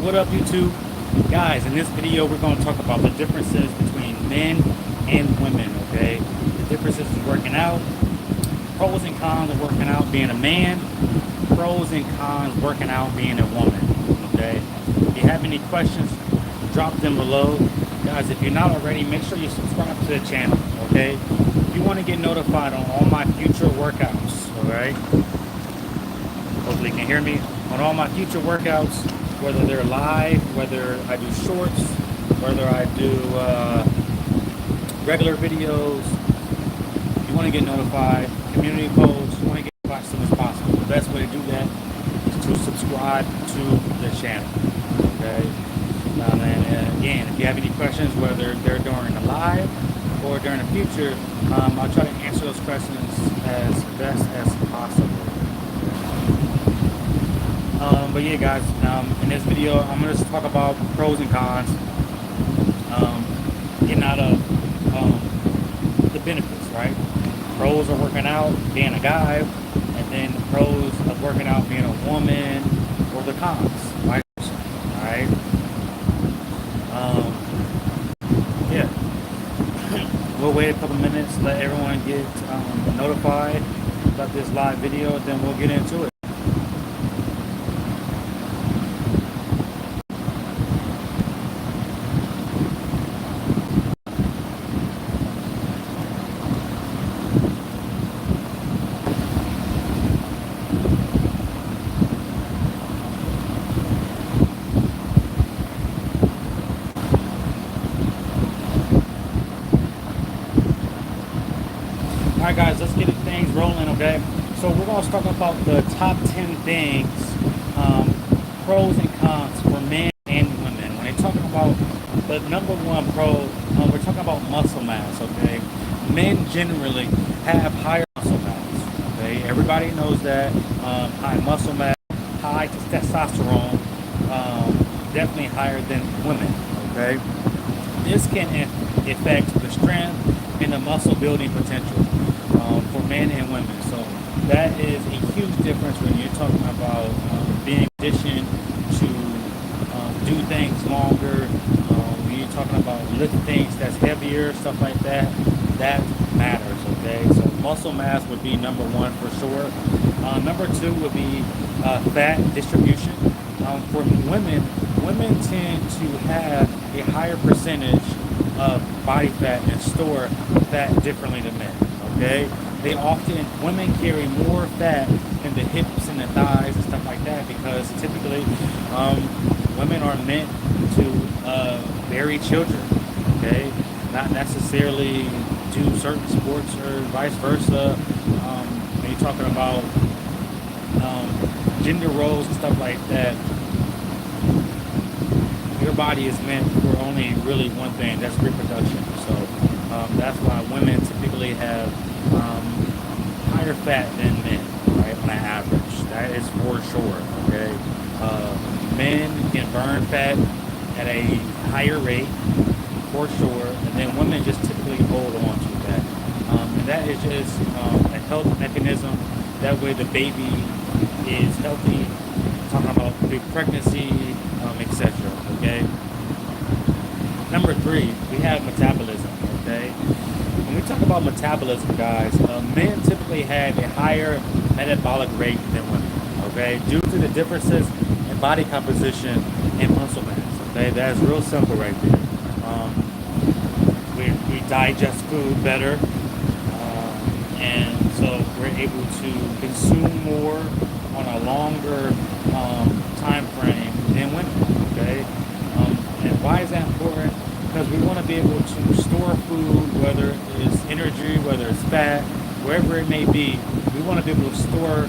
What up, YouTube? Guys, in this video, we're going to talk about the differences between men and women, okay? The differences in working out, pros and cons of working out being a man, pros and cons working out being a woman, okay? If you have any questions, drop them below. Guys, if you're not already, make sure you subscribe to the channel, okay? If you want to get notified on all my future workouts, all right? Hopefully you can hear me. On all my future workouts, whether they're live, whether I do shorts, whether I do regular videos, you want to get notified, community posts, you want to get notified as soon as possible. The best way to do that is to subscribe to the channel, okay? And again, if you have any questions, whether they're during the live or during the future, I'll try to answer those questions as best as possible. But yeah, guys, in this video, I'm going to talk about pros and cons, getting out of the benefits, right? Pros of working out, being a guy, and then the pros of working out, being a woman, or the cons, right? All right? Yeah. We'll wait a couple minutes, let everyone get notified about this live video, then we'll get into it. Alright guys, let's get things rolling, okay? So we're going to talk about the top 10 things, pros and cons for men and women. When they're talking about the number one pro, we're talking about muscle mass, okay? Men generally have higher muscle mass, okay? Everybody knows that. High muscle mass, high testosterone, definitely higher than women, okay? This can affect the strength and the muscle building potential for men and women. So that is a huge difference when you're talking about being conditioned to do things longer. When you're talking about lift things that's heavier, stuff like that, that matters, okay? So muscle mass would be number one for sure. Number two would be fat distribution. For women tend to have a higher percentage of body fat and store fat differently than men, okay? Women carry more fat in the hips and the thighs and stuff like that because typically women are meant to bear children, okay? Not necessarily do certain sports or vice versa. When you're talking about gender roles and stuff like that, your body is meant for only really one thing, that's reproduction. So that's why women typically have higher fat than men, right, on an average. That is for sure, okay? Men can burn fat at a higher rate, for sure, and then women just typically hold on to that. And that is just a health mechanism. That way the baby is healthy, talking about the pregnancy, etc., okay? Number three, we have metabolism, okay? When we talk about metabolism, guys, men typically have a higher metabolic rate than women, okay? Due to the differences in body composition and muscle mass, okay? That's real simple right there. We digest food better, and so we're able to consume more on a longer time frame than women, okay? And why is that important? Because we want to be able to store food, whether it's energy, whether it's fat, wherever it may be. We want to be able to store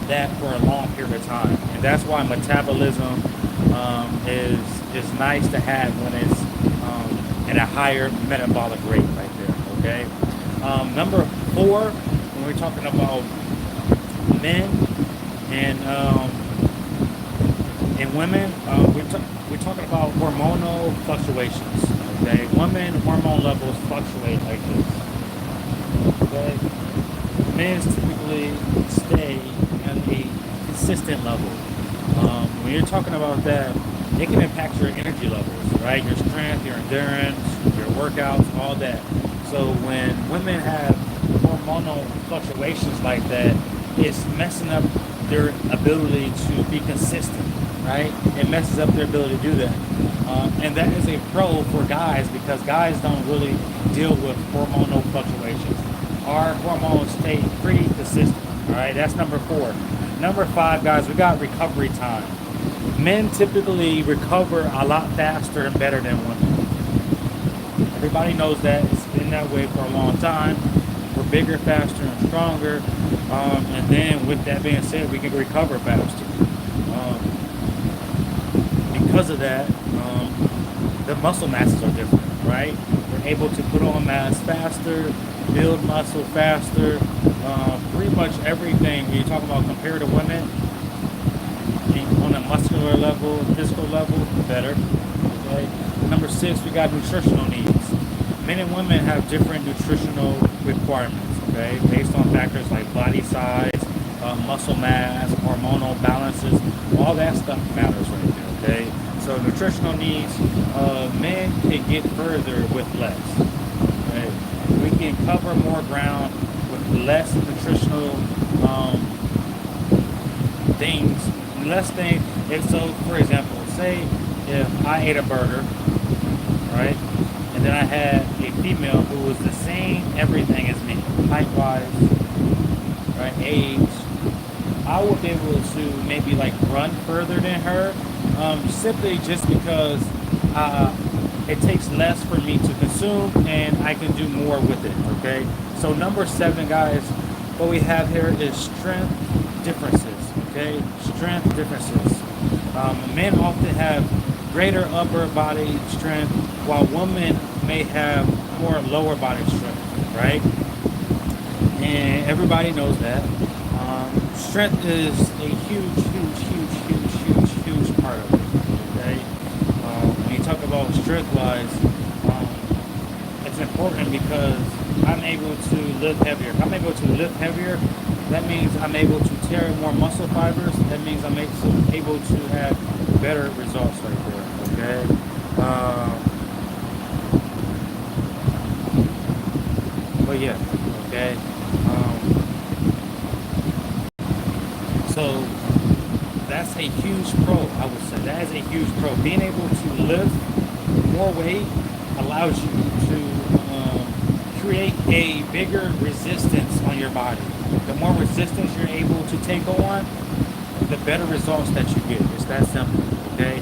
that for a long period of time. And that's why metabolism is nice to have when it's at a higher metabolic rate right there, okay? Number four, when we're talking about men and women, we're talking about hormonal fluctuations, okay? Women hormone levels fluctuate like this, okay? Men typically stay at a consistent level. When you're talking about that, it can impact your energy levels, right? Your strength, your endurance, your workouts, all that. So when women have hormonal fluctuations like that, it's messing up their ability to be consistent, right? It messes up their ability to do that. And that is a pro for guys because guys don't really deal with hormonal fluctuations. Our hormones stay pretty consistent, all right? That's number 4. Number 5, guys, we got recovery time. Men typically recover a lot faster and better than women. Everybody knows that. It's been that way for a long time. We're bigger, faster, and stronger. And then with that being said, we can recover faster. Because of that, the muscle masses are different, right? We're able to put on mass faster, build muscle faster. Pretty much everything when you talk about compared to women, on a muscular level, physical level, better. Okay. Number 6, we got nutritional needs. Men and women have different nutritional requirements, okay, based on factors like body size, muscle mass, hormonal balances, all that stuff matters right there, okay? So nutritional needs, men can get further with less, okay? We can cover more ground with less nutritional things, less things. If so, for example, say if I ate a burger, right? And then I had a female who was the same everything as me, height-wise, right, age. I would be able to maybe like run further than her, simply just because it takes less for me to consume and I can do more with it, okay? So number 7, guys, what we have here is strength differences, okay? Strength differences. Men often have greater upper body strength, while women may have more lower body strength, right? And everybody knows that. Strength is a huge part of it, okay? When you talk about strength-wise, it's important because I'm able to lift heavier. If I'm able to lift heavier, that means I'm able to tear more muscle fibers. That means I'm able to have better results right there, okay? But yeah, okay. So that's a huge pro, I would say. That is a huge pro. Being able to lift more weight allows you to create a bigger resistance on your body. The more resistance you're able to take on, the better results that you get. It's that simple, okay?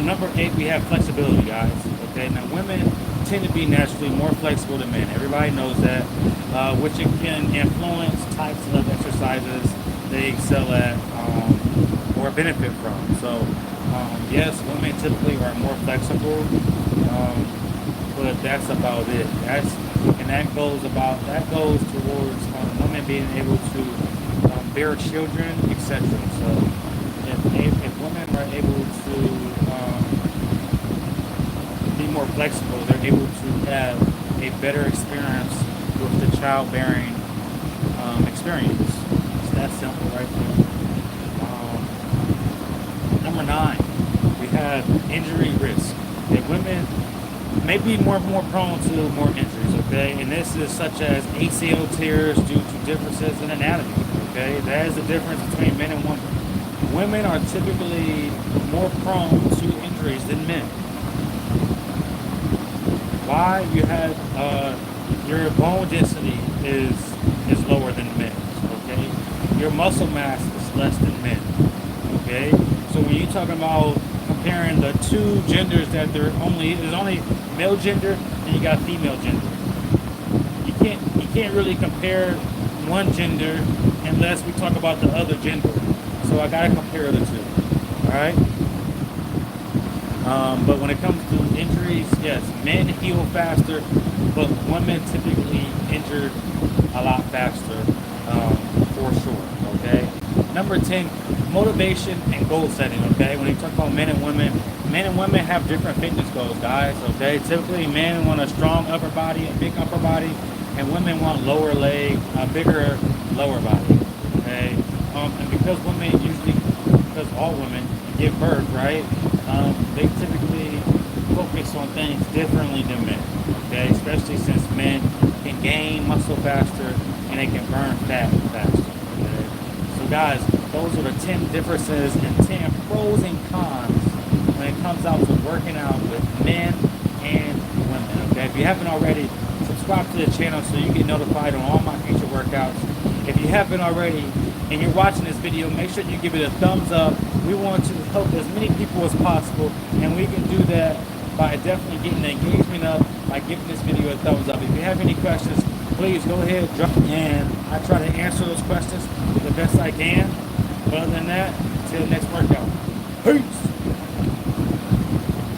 Number 8, we have flexibility, guys. Okay, now women tend to be naturally more flexible than men. Everybody knows that, which it can influence types of exercises they excel at or benefit from. So, yes, women typically are more flexible, but that's about it. That goes towards women being able to bear children, etc. So, if women are able to be more flexible, they're able to have a better experience with the childbearing experience. It's that simple right there. Number 9, we have injury risk. That women may be more prone to more injuries, okay? And this is such as ACL tears due to differences in anatomy, okay? That is the difference between men and women. Women are typically more prone to injuries than men. Why? You have your bone density is lower than men's, okay? Your muscle mass is less than men, okay? So when you're talking about comparing the two genders, that there's only male gender and you got female gender. You can't really compare one gender unless we talk about the other gender. So I gotta compare the two. All right. But when it comes to injuries, yes, men heal faster, but women typically injured a lot faster, for sure. Okay. Number 10, motivation and goal setting. Okay. When you talk about men and women have different fitness goals, guys. Okay. Typically, men want a strong upper body, a big upper body, and women want lower leg, a bigger lower body. Okay. And because all women give birth, right? They typically focus on things differently than men, okay? Especially since men can gain muscle faster and they can burn fat faster, okay? So guys, those are the 10 differences and 10 pros and cons when it comes out to working out with men and women, okay? If you haven't already, subscribe to the channel so you get notified on all my future workouts. If you haven't already and you're watching this video, make sure you give it a thumbs up. We want to help as many people as possible, and we can do that by definitely getting the engagement up by giving this video a thumbs up. If you have any questions, please go ahead, drop, and I try to answer those questions the best I can. But other than that, until the next workout. Peace!